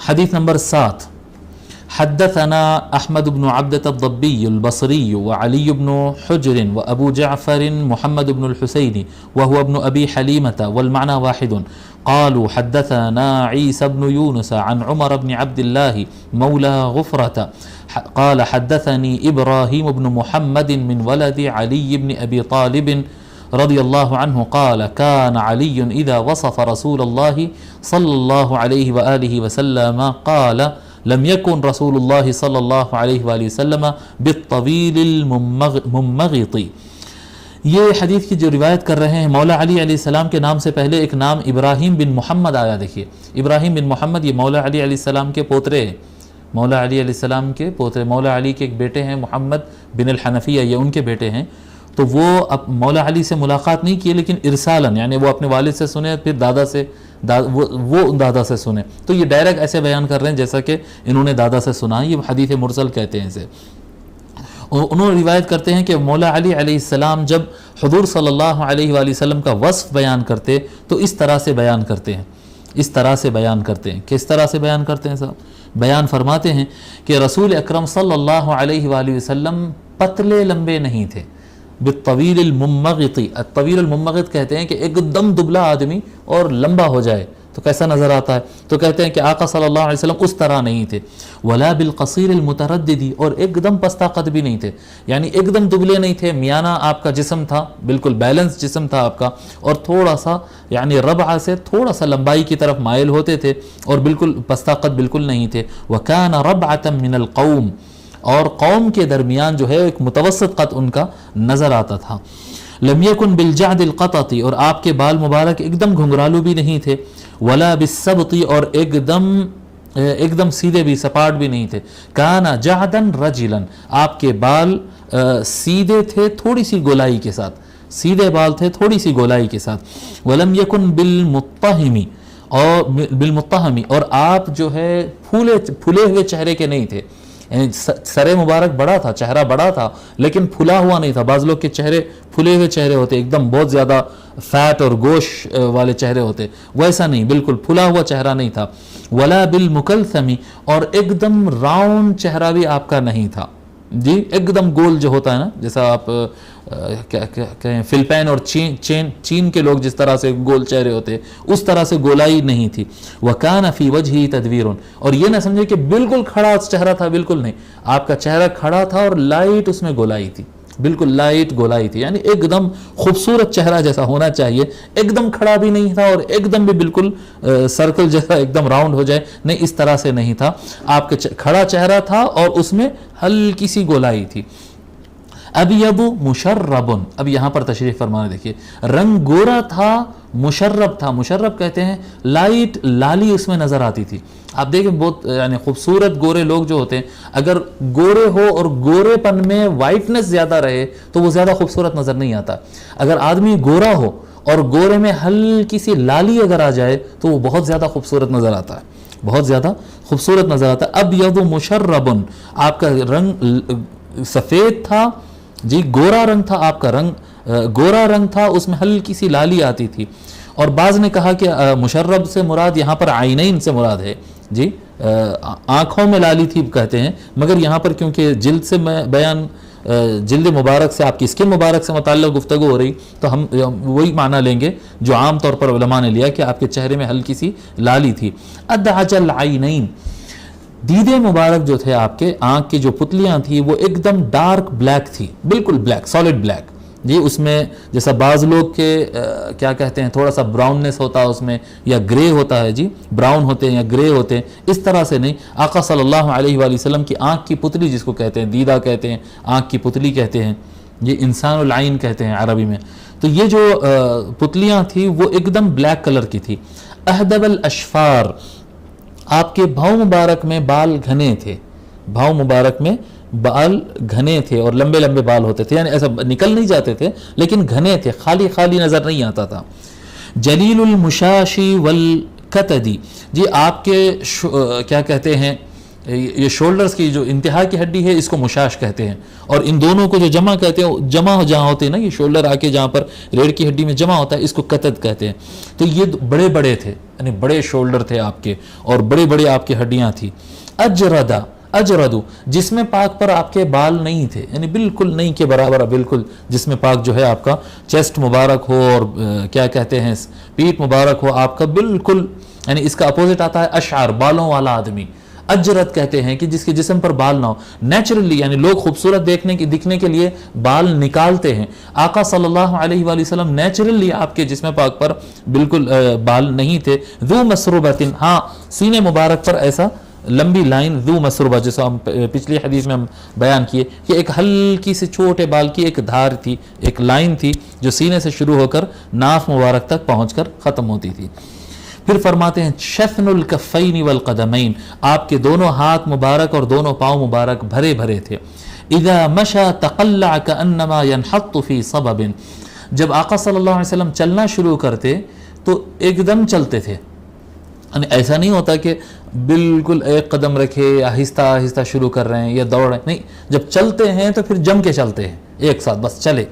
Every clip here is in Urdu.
حدیث نمبر 7. حدثنا احمد بن عبدة الضبي البصري وعلي بن حجر وابو جعفر محمد بن الحسين وهو ابن ابي حليمة والمعنى واحد. قالوا حدثنا عيسى بن يونس عن عمر بن عبد الله مولى غفرة قال حدثني ابراهيم بن محمد من ولد علي بن ابي طالب رضي الله عنه قال كان علي اذا وصف رسول الله صلى الله عليه واله وسلم قال لم يكن رسول الله صلى الله عليه وآلہ وسلم بالطويل الممغط. یہ حدیث کی جو روایت کر رہے ہیں مولا علی علیہ السلام کے نام سے پہلے ایک نام ابراہیم بن محمد آیا. دیکھیے ابراہیم بن محمد یہ مولا علی علیہ السلام کے پوترے ہیں. مولا علی علیہ السلام کے پوترے, مولا علی کے ایک بیٹے ہیں محمد بن الحنفیہ, یہ ان کے بیٹے ہیں. تو وہ اب مولا علی سے ملاقات نہیں کی لیکن ارسالن, یعنی وہ اپنے والد سے سنے پھر دادا سے وہ دادا سے سنے. تو یہ ڈائریکٹ ایسے بیان کر رہے ہیں جیسا کہ انہوں نے دادا سے سنا. یہ حدیث مرسل کہتے ہیں اسے. انہوں نے روایت کرتے ہیں کہ مولا علی علیہ السلام جب حضور صلی اللہ علیہ وآلہ وسلم کا وصف بیان کرتے تو اس طرح سے بیان کرتے ہیں, اس طرح سے بیان کرتے ہیں. کس طرح سے بیان کرتے ہیں صاحب؟ بیان فرماتے ہیں کہ رسول اکرم صلی اللہ علیہ وآلہ وسلم پتلے لمبے نہیں تھے. بالطویل الممغط, الطویل الممغط کہتے ہیں کہ ایک دم دبلا آدمی اور لمبا ہو جائے تو کیسا نظر آتا ہے, تو کہتے ہیں کہ آقا صلی اللہ علیہ وسلم اس طرح نہیں تھے. ولا بالقصیر المتردد, اور ایک دم پستہ قد بھی نہیں تھے, یعنی ایک دم دبلے نہیں تھے, میانہ آپ کا جسم تھا, بالکل بیلنس جسم تھا آپ کا, اور تھوڑا سا یعنی ربع سے تھوڑا سا لمبائی کی طرف مائل ہوتے تھے, اور بالکل پستہ قد بالکل نہیں تھے. وکان ربعۃ من القوم, اور قوم کے درمیان جو ہے ایک متوسط قد ان کا نظر آتا تھا. لم یکن بالجعد القطط, اور آپ کے بال مبارک ایک دم گھنگرالو بھی نہیں تھے. ولا بالسبط, اور ایک دم سیدھے بھی سپاٹ بھی نہیں تھے. کان جعدا رجلا, آپ کے بال سیدھے تھے تھوڑی سی گولائی کے ساتھ, سیدھے بال تھے تھوڑی سی گولائی کے ساتھ. ولم یکن بالمتہمی, اور آپ جو ہے پھولے ہوئے چہرے کے نہیں تھے, یعنی سر مبارک بڑا تھا, چہرہ بڑا تھا لیکن پھلا ہوا نہیں تھا. بعض لوگ کے چہرے پھلے ہوئے چہرے ہوتے, ایک دم بہت زیادہ فیٹ اور گوشت والے چہرے ہوتے, ویسا نہیں, بالکل پھلا ہوا چہرہ نہیں تھا. ولا بالمکلثمی, اور ایک دم راؤنڈ چہرہ بھی آپ کا نہیں تھا جی, ایک دم گول جو ہوتا ہے نا, جیسا آپ کہیں فلپائن اور چین کے لوگ جس طرح سے گول چہرے ہوتے اس طرح سے گولائی نہیں تھی. وکان فی وجہی تدویر, اور یہ نہ سمجھے کہ بالکل کھڑا چہرہ تھا, بالکل نہیں, آپ کا چہرہ کھڑا تھا اور لائٹ اس میں گولائی تھی, بالکل لائٹ گولائی تھی, یعنی ایک دم خوبصورت چہرہ جیسا ہونا چاہیے, ایک دم کھڑا بھی نہیں تھا اور ایک دم بھی بالکل سرکل جیسا ایک دم راؤنڈ ہو جائے, نہیں, اس طرح سے نہیں تھا. آپ کا کھڑا چہرہ تھا اور اس میں ہلکی سی گولائی تھی. ابیض مشرب, اب یہاں پر تشریف فرمانے دیکھیے, رنگ گورا تھا, مشرب تھا. مشرب کہتے ہیں لائٹ لالی اس میں نظر آتی تھی. آپ دیکھیں بہت یعنی خوبصورت گورے لوگ جو ہوتے ہیں, اگر گورے ہو اور گورے پن میں وائٹنس زیادہ رہے تو وہ زیادہ خوبصورت نظر نہیں آتا. اگر آدمی گورا ہو اور گورے میں ہلکی سی لالی اگر آ جائے تو وہ بہت زیادہ خوبصورت نظر آتا ہے, بہت زیادہ خوبصورت نظر آتا ہے. ابیض مشرب, آپ کا رنگ سفید تھا جی, گورا رنگ تھا آپ کا, رنگ گورا رنگ تھا, اس میں ہلکی سی لالی آتی تھی. اور بعض نے کہا کہ مشرب سے مراد یہاں پر عینین سے مراد ہے جی, آنکھوں میں لالی تھی کہتے ہیں, مگر یہاں پر کیونکہ جلد سے بیان, جلد مبارک سے, آپ کی اسکن مبارک سے متعلق گفتگو ہو رہی, تو ہم وہی معنی لیں گے جو عام طور پر علماء نے لیا کہ آپ کے چہرے میں ہلکی سی لالی تھی. ادعج العینین, دیدے مبارک جو تھے آپ کے, آنکھ کی جو پتلیاں تھیں وہ ایک دم ڈارک بلیک تھی, بالکل بلیک, سالڈ بلیک جی. اس میں جیسا بعض لوگ کے کیا کہتے ہیں تھوڑا سا براؤننس ہوتا ہے اس میں, یا گرے ہوتا ہے جی, براؤن ہوتے ہیں یا گرے ہوتے ہیں, اس طرح سے نہیں. آقا صلی اللہ علیہ وآلہ وسلم کی آنکھ کی پتلی جس کو کہتے ہیں, دیدہ کہتے ہیں, آنکھ کی پتلی کہتے ہیں, یہ انسان العین کہتے ہیں عربی میں. تو یہ جو پتلیاں تھیں وہ ایک دم بلیک کلر کی تھی. اہدب الاشفار, آپ کے بھاؤں مبارک میں بال گھنے تھے, بھاؤں مبارک میں بال گھنے تھے اور لمبے لمبے بال ہوتے تھے, یعنی ایسا نکل نہیں جاتے تھے لیکن گھنے تھے, خالی خالی نظر نہیں آتا تھا. جلیل المشاشی والکتدی, جی آپ کے کیا کہتے ہیں یہ شولڈرز کی جو انتہا کی ہڈی ہے اس کو مشاش کہتے ہیں، اور ان دونوں کو جو جمع کہتے ہیں، جمع جہاں ہوتے ہیں نا، یہ شولڈر آ کے جہاں پر ریڑھ کی ہڈی میں جمع ہوتا ہے اس کو قطد کہتے ہیں۔ تو یہ بڑے بڑے تھے، یعنی بڑے شولڈر تھے آپ کے، اور بڑے بڑے آپ کی ہڈیاں تھیں۔ اجردو جسم پاک پر آپ کے بال نہیں تھے، یعنی بالکل نہیں کے برابر، بالکل جسم پاک جو ہے آپ کا چیسٹ مبارک ہو اور کیا کہتے ہیں پیٹھ مبارک ہو آپ کا بالکل، یعنی اس کا اپوزٹ آتا ہے اشعر، بالوں والا آدمی۔ اجرد کہتے ہیں کہ جس کے جسم پر بال نہ ہو، نیچرلی، یعنی لوگ خوبصورت دکھنے کے لیے بال نکالتے ہیں۔ آقا صلی اللہ علیہ وآلہ وسلم نیچرلی آپ کے جسم پاک پر بالکل بال نہیں تھے۔ ذو مسربۃ، ہاں سینے مبارک پر ایسا لمبی لائن، ذو مسربہ، جیسا ہم پچھلی حدیث میں ہم بیان کیے کہ ایک ہلکی سے چھوٹے بال کی ایک دھار تھی، ایک لائن تھی جو سینے سے شروع ہو کر ناف مبارک تک پہنچ کر ختم ہوتی تھی۔ پھر فرماتے ہیں شثن الکفین والقدمین، آپ کے دونوں ہاتھ مبارک اور دونوں پاؤں مبارک بھرے بھرے تھے۔ اذا مشى تقلع كانما ينحط في صبب، جب آقا صلی اللہ علیہ وسلم چلنا شروع کرتے تو ایک دم چلتے تھے، یعنی ایسا نہیں ہوتا کہ بالکل ایک قدم رکھے آہستہ آہستہ شروع کر رہے ہیں یا دوڑ رہے ہیں، نہیں، جب چلتے ہیں تو پھر جم کے چلتے ہیں ایک ساتھ، بس چلے۔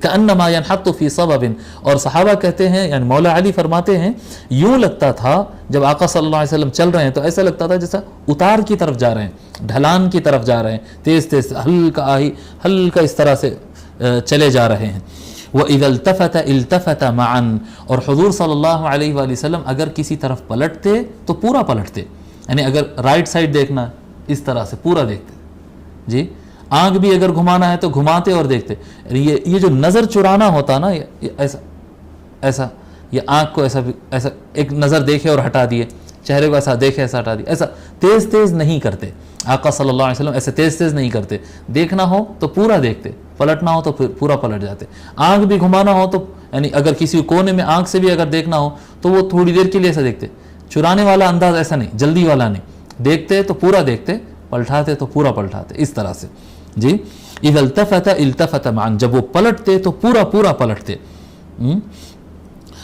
کأنما ينحط في صبب، اور صحابہ کہتے ہیں، یعنی مولا علی فرماتے ہیں یوں لگتا تھا جب آقا صلی اللہ علیہ وسلم چل رہے ہیں تو ایسا لگتا تھا جیسا اتار کی طرف جا رہے ہیں، ڈھلان کی طرف جا رہے ہیں، تیز تیز ہلکا اس طرح سے چلے جا رہے ہیں۔ وَإِذَا الْتَفَتَ الْتَفَتَ مَعًا، اور حضور صلی اللہ علیہ وآلہ وسلم اگر کسی طرف پلٹتے تو پورا پلٹتے، یعنی اگر رائٹ سائڈ دیکھنا اس طرح سے پورا دیکھتے جی، آنکھ بھی اگر گھمانا ہے تو گھماتے اور دیکھتے۔ یہ جو نظر چرانا ہوتا نا، یہ ایسا یہ آنکھ کو ایسا ایک نظر دیکھے اور ہٹا دیے، چہرے کو ایسا دیکھے ایسا ہٹا دیے، ایسا تیز تیز نہیں کرتے آقا صلی اللہ علیہ وسلم، ایسے تیز تیز نہیں کرتے۔ دیکھنا ہو تو پورا دیکھتے، پلٹنا ہو تو پورا پلٹ جاتے۔ آنکھ بھی گھمانا ہو تو، یعنی اگر کسی کونے میں آنکھ سے بھی اگر دیکھنا ہو تو وہ تھوڑی دیر کے لیے ایسا دیکھتے، چرانے والا انداز ایسا نہیں، جلدی والا نہیں، دیکھتے تو پورا دیکھتے، پلٹاتے تو پورا پلٹاتے، اس طرح سے جی۔ اذا التفت التفت معا، جب وہ پلٹتے تو پورا پلٹتے۔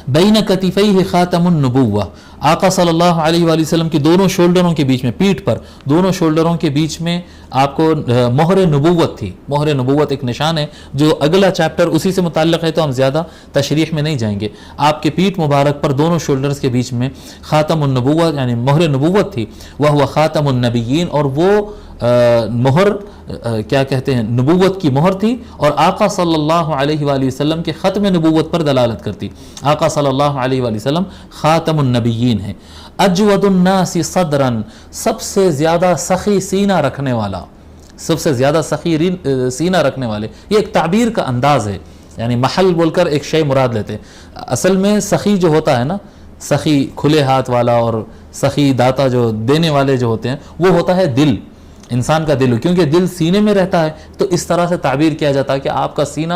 بین کتفیہ خاتم النبوہ، آقا صلی اللہ علیہ وآلہ وسلم کی دونوں شولڈروں کے بیچ میں، پیٹھ پر دونوں شولڈروں کے بیچ میں آپ کو مہر نبوت تھی۔ مہر نبوت ایک نشان ہے جو اگلا چیپٹر اسی سے متعلق ہے، تو ہم زیادہ تشریح میں نہیں جائیں گے۔ آپ کے پیٹھ مبارک پر دونوں شولڈرز کے بیچ میں خاتم النبوت یعنی مہر نبوت تھی، وہو خاتم النبیین، اور وہ مہر کیا کہتے ہیں، نبوت کی مہر تھی، اور آقا صلی اللہ علیہ وآلہ وسلم کے ختم نبوت پر دلالت کرتی۔ آقا صلی اللہ علیہ وآلہ وسلم خاتم النبیین ہیں۔ اجود الناس صدرا، سب سے زیادہ سخی سینہ رکھنے والا، سب سے زیادہ سخی سینہ رکھنے والے، یہ ایک تعبیر کا انداز ہے، یعنی محل بول کر ایک شے مراد لیتے ہیں۔ اصل میں سخی جو ہوتا ہے نا، سخی کھلے ہاتھ والا اور سخی داتا جو دینے والے جو ہوتے ہیں، وہ ہوتا ہے دل، انسان کا دل، کیونکہ دل سینے میں رہتا ہے تو اس طرح سے تعبیر کیا جاتا ہے کہ آپ کا سینہ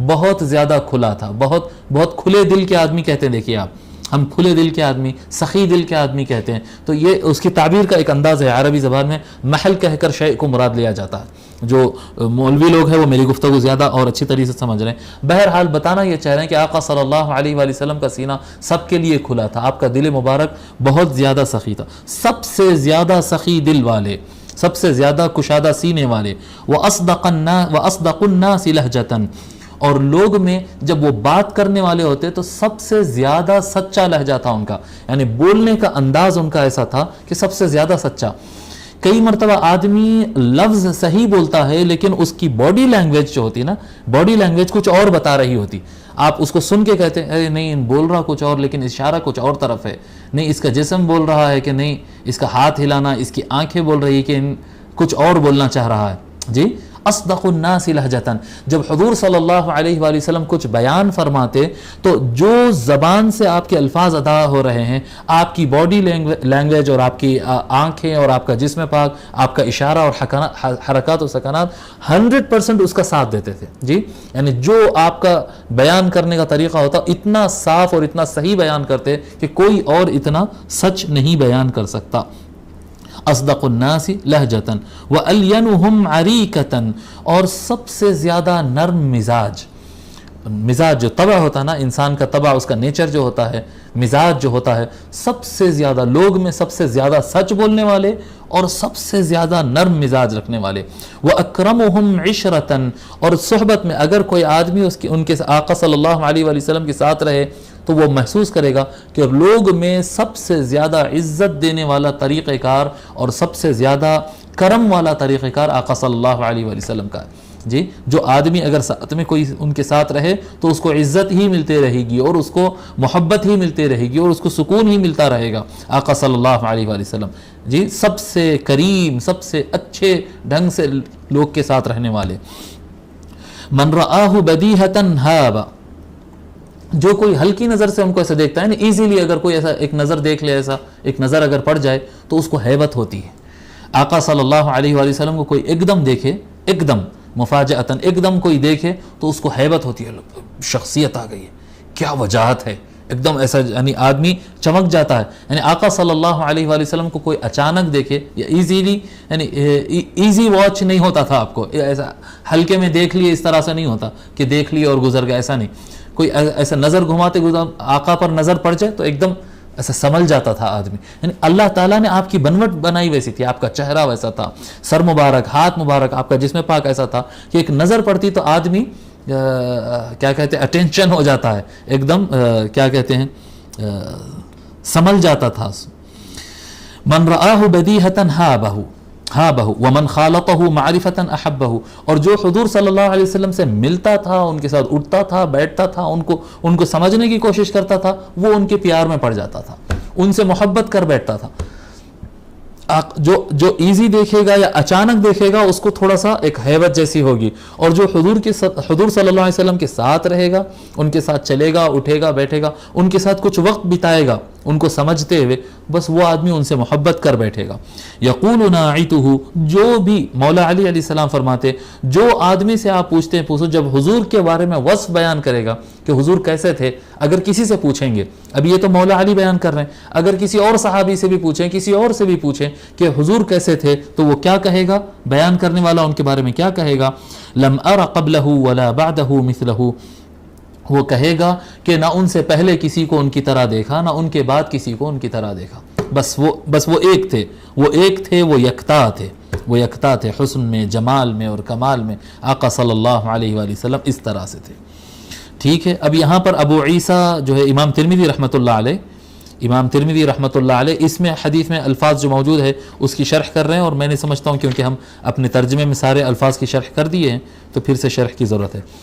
بہت زیادہ کھلا تھا، بہت کھلے دل کے آدمی کہتے ہیں۔ دیکھیے آپ، ہم کھلے دل کے آدمی، سخی دل کے آدمی کہتے ہیں، تو یہ اس کی تعبیر کا ایک انداز ہے۔ عربی زبان میں محل کہہ کر شے کو مراد لیا جاتا ہے۔ جو مولوی لوگ ہیں وہ میری گفتگو زیادہ اور اچھی طریقے سے سمجھ رہے ہیں۔ بہرحال بتانا یہ چاہ رہے ہیں کہ آقا صلی اللہ علیہ وآلہ وسلم کا سینہ سب کے لیے کھلا تھا، آپ کا دل مبارک بہت زیادہ سخی تھا، سب سے زیادہ سخی دل والے، سب سے زیادہ کشادہ سینے والے۔ وَأَصْدَقُ النَّاسِ لَهْجَةً، اور لوگ میں جب وہ بات کرنے والے ہوتے تو سب سے زیادہ سچا لہجہ تھا ان کا، یعنی بولنے کا انداز ان کا ایسا تھا کہ سب سے زیادہ سچا۔ کئی مرتبہ آدمی لفظ صحیح بولتا ہے لیکن اس کی باڈی لینگویج جو ہوتی ہے نا، باڈی لینگویج کچھ اور بتا رہی ہوتی، آپ اس کو سن کے کہتے ہیں نہیں بول رہا کچھ اور لیکن اشارہ کچھ اور طرف ہے، نہیں اس کا جسم بول رہا ہے کہ نہیں اس کا ہاتھ ہلانا، اس کی آنکھیں بول رہی ہے کہ کچھ اور بولنا چاہ رہا ہے جی۔ اصدق الناس لہجتاً، جب حضور صلی اللہ علیہ وآلہ وسلم کچھ بیان فرماتے تو جو زبان سے آپ کے الفاظ ادا ہو رہے ہیں، آپ کی باڈی لینگویج اور آپ کی آنکھیں اور آپ کا جسم پاک، آپ کا اشارہ اور حرکات و سکنات 100% اس کا ساتھ دیتے تھے جی۔ یعنی جو آپ کا بیان کرنے کا طریقہ ہوتا اتنا صاف اور اتنا صحیح بیان کرتے کہ کوئی اور اتنا سچ نہیں بیان کر سکتا۔ اصدق الناس لہجتاً وَأَلْيَنُهُمْ عَرِيكَةً، اور سب سے زیادہ نرم مزاج، مزاج جو طبع ہوتا ہے نا انسان کا طبع، اس کا نیچر جو ہوتا ہے، مزاج جو ہوتا ہے، سب سے زیادہ لوگ میں سب سے زیادہ سچ بولنے والے اور سب سے زیادہ نرم مزاج رکھنے والے، وَأَكْرَمُهُمْ عِشْرَةً، اور صحبت میں اگر کوئی آدمی ان کے آقا صلی اللہ علیہ وآلہ وسلم کے ساتھ رہے تو وہ محسوس کرے گا کہ لوگ میں سب سے زیادہ عزت دینے والا طریقہ کار اور سب سے زیادہ کرم والا طریقہ کار آقا صلی اللہ علیہ وآلہ وسلم کا ہے جی۔ جو آدمی اگر ساتھ میں کوئی ان کے ساتھ رہے تو اس کو عزت ہی ملتے رہے گی اور اس کو محبت ہی ملتے رہے گی اور اس کو سکون ہی ملتا رہے گا۔ آقا صلی اللہ علیہ وآلہ وسلم جی سب سے کریم، سب سے اچھے ڈھنگ سے لوگ کے ساتھ رہنے والے۔ من رآہ بدیہۃ ہاب، جو کوئی ہلکی نظر سے ان کو ایسا دیکھتا ہے نا، ایزیلی اگر کوئی ایسا ایک نظر دیکھ لے، ایسا ایک نظر اگر پڑ جائے تو اس کو ہیبت ہوتی ہے۔ آقا صلی اللہ علیہ وآلہ وسلم کو کوئی ایک دم دیکھے، ایک دم مفاجأتاً ایک دم کوئی دیکھے تو اس کو ہیبت ہوتی ہے، شخصیت آ گئی ہے، کیا وجاہت ہے، ایک دم ایسا یعنی آدمی چمک جاتا ہے۔ یعنی آقا صلی اللہ علیہ وآلہ وسلم کو کوئی اچانک دیکھے یا ایزیلی، یعنی ایزی واچ نہیں ہوتا تھا آپ کو، ایسا ہلکے میں دیکھ لیے اس طرح سے نہیں ہوتا کہ دیکھ لیے اور گزر گیا، ایسا نہیں۔ کوئی ایسا نظر گھماتے آقا پر نظر پڑ جائے تو ایک دم ایسا سمجھ جاتا تھا آدمی۔ یعنی اللہ تعالیٰ نے آپ کی بنوٹ بنائی ویسی تھی، آپ کا چہرہ ویسا تھا، سر مبارک، ہاتھ مبارک، آپ کا جسم پاک ایسا تھا کہ ایک نظر پڑتی تو آدمی کیا کہتے ہیں اٹینشن ہو جاتا ہے، ایک دم کیا کہتے ہیں سمجھ جاتا تھا۔ من رآہ بدیہۃ ہابہ ومن خالطہ معرفۃ احبہ، اور جو حضور صلی اللہ علیہ وسلم سے ملتا تھا، ان کے ساتھ اٹھتا تھا، بیٹھتا تھا، ان کو سمجھنے کی کوشش کرتا تھا، وہ ان کے پیار میں پڑ جاتا تھا، ان سے محبت کر بیٹھتا تھا۔ جو ایزی دیکھے گا یا اچانک دیکھے گا اس کو تھوڑا سا ایک ہیبت جیسی ہوگی، اور جو حضور صلی اللہ علیہ وسلم کے ساتھ رہے گا، ان کے ساتھ چلے گا، اٹھے گا، بیٹھے گا، ان کے ساتھ کچھ وقت بتائے گا ان کو سمجھتے ہوئے، بس وہ آدمی ان سے محبت کر بیٹھے گا۔ یقول ناعتہ، جو بھی مولا علی علیہ السلام فرماتے جو آدمی سے آپ پوچھتے ہیں پوچھو، جب حضور کے بارے میں وصف بیان کرے گا کہ حضور کیسے تھے، اگر کسی سے پوچھیں گے، اب یہ تو مولا علی بیان کر رہے ہیں، اگر کسی اور صحابی سے بھی پوچھیں، کسی اور سے بھی پوچھیں کہ حضور کیسے تھے تو وہ کیا کہے گا، بیان کرنے والا ان کے بارے میں کیا کہے گا، لم ار قبلہ ولا بعدہ مثلہ، وہ کہے گا کہ نہ ان سے پہلے کسی کو ان کی طرح دیکھا، نہ ان کے بعد کسی کو ان کی طرح دیکھا، بس وہ ایک تھے، وہ یکتا تھے حسن میں، جمال میں اور کمال میں۔ آقا صلی اللہ علیہ وآلہ وسلم اس طرح سے تھے۔ ٹھیک ہے، اب یہاں پر ابو عیسیٰ جو ہے امام ترمذی رحمۃ اللہ علیہ اس میں حدیث میں الفاظ جو موجود ہے اس کی شرح کر رہے ہیں، اور میں نے سمجھتا ہوں کیونکہ ہم اپنے ترجمے میں سارے الفاظ کی شرح کر دیے ہیں تو پھر سے شرح کی ضرورت ہے۔